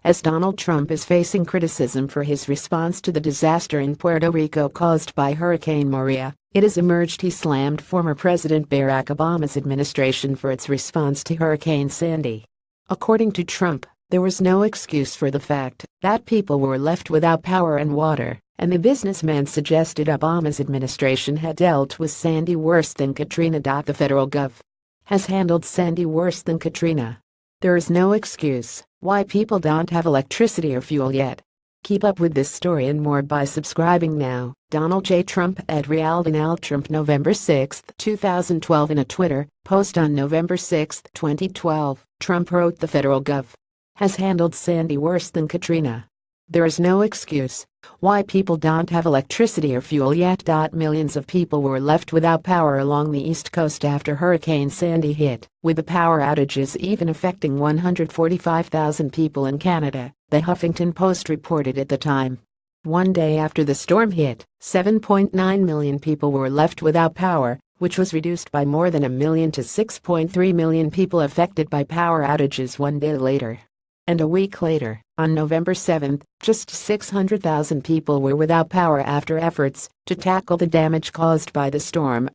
As Donald Trump is facing criticism for his response to the disaster in Puerto Rico caused by Hurricane Maria, it has emerged he slammed former President Barack Obama's administration for its response to Hurricane Sandy. According to Trump, there was no excuse for the fact that people were left without power and water, and the businessman suggested Obama's administration had dealt with Sandy worse than Katrina. The federal gov. has handled Sandy worse than Katrina. There is no excuse why people don't have electricity or fuel yet. Keep up with this story and more by subscribing now. Donald J. Trump at Trump November 6, 2012. In a Twitter post on November 6, 2012, Trump wrote the federal gov. has handled Sandy worse than Katrina. There is no excuse why people don't have electricity or fuel yet. Millions of people were left without power along the East Coast after Hurricane Sandy hit, with the power outages even affecting 145,000 people in Canada, the Huffington Post reported at the time. One day after the storm hit, 7.9 million people were left without power, which was reduced by more than 1 million to 6.3 million people affected by power outages one day later. And a week later, on November 7, just 600,000 people were without power after efforts to tackle the damage caused by the storm.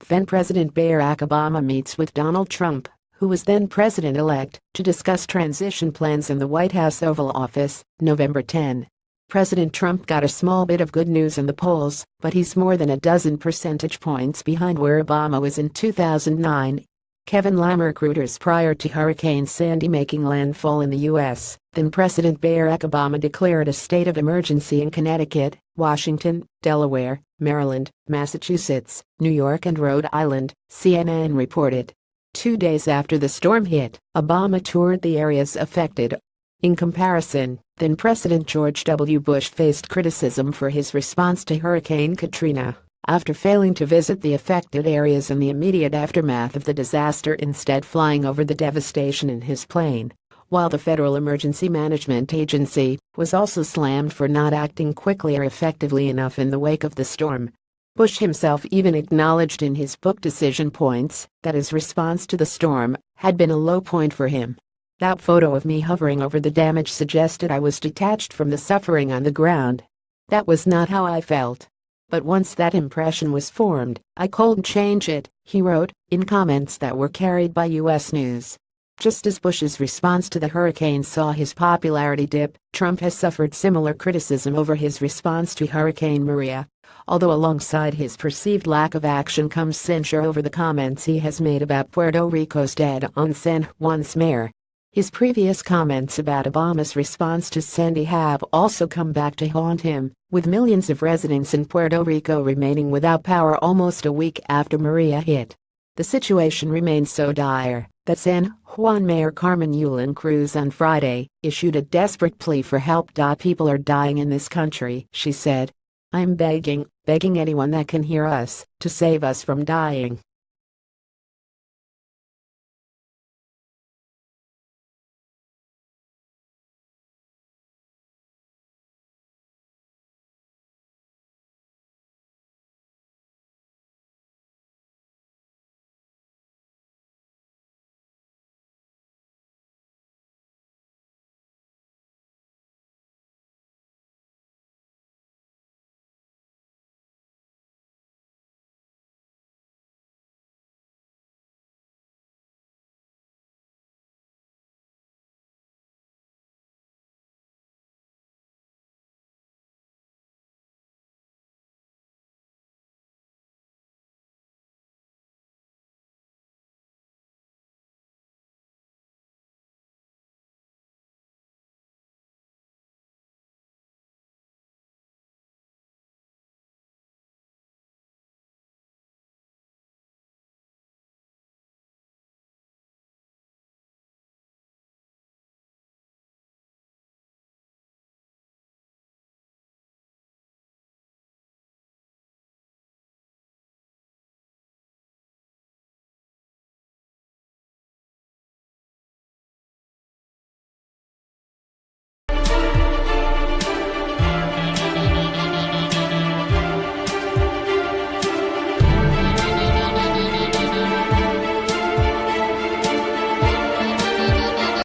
Then President Barack Obama meets with Donald Trump, who was then president-elect, to discuss transition plans in the White House Oval Office, November 10. President Trump got a small bit of good news in the polls, but he's more than a dozen percentage points behind where Obama was in 2009. Kevin Lamarck Reuters. Prior to Hurricane Sandy making landfall in the U.S., then President Barack Obama declared a state of emergency in Connecticut, Washington, Delaware, Maryland, Massachusetts, New York and Rhode Island, CNN reported. 2 days after the storm hit, Obama toured the areas affected. In comparison, then President George W. Bush faced criticism for his response to Hurricane Katrina, after failing to visit the affected areas in the immediate aftermath of the disaster, instead flying over the devastation in his plane, while the Federal Emergency Management Agency was also slammed for not acting quickly or effectively enough in the wake of the storm. Bush himself even acknowledged in his book Decision Points that his response to the storm had been a low point for him. That photo of me hovering over the damage suggested I was detached from the suffering on the ground. That was not how I felt. But once that impression was formed, I couldn't change it, he wrote, in comments that were carried by U.S. News. Just as Bush's response to the hurricane saw his popularity dip, Trump has suffered similar criticism over his response to Hurricane Maria, although alongside his perceived lack of action comes censure over the comments he has made about Puerto Rico's dead-on San Juan's mayor. His previous comments about Obama's response to Sandy have also come back to haunt him, with millions of residents in Puerto Rico remaining without power almost a week after Maria hit. The situation remains so dire that San Juan Mayor Carmen Yulín Cruz on Friday issued a desperate plea for help. People are dying in this country, she said. I'm begging anyone that can hear us, to save us from dying.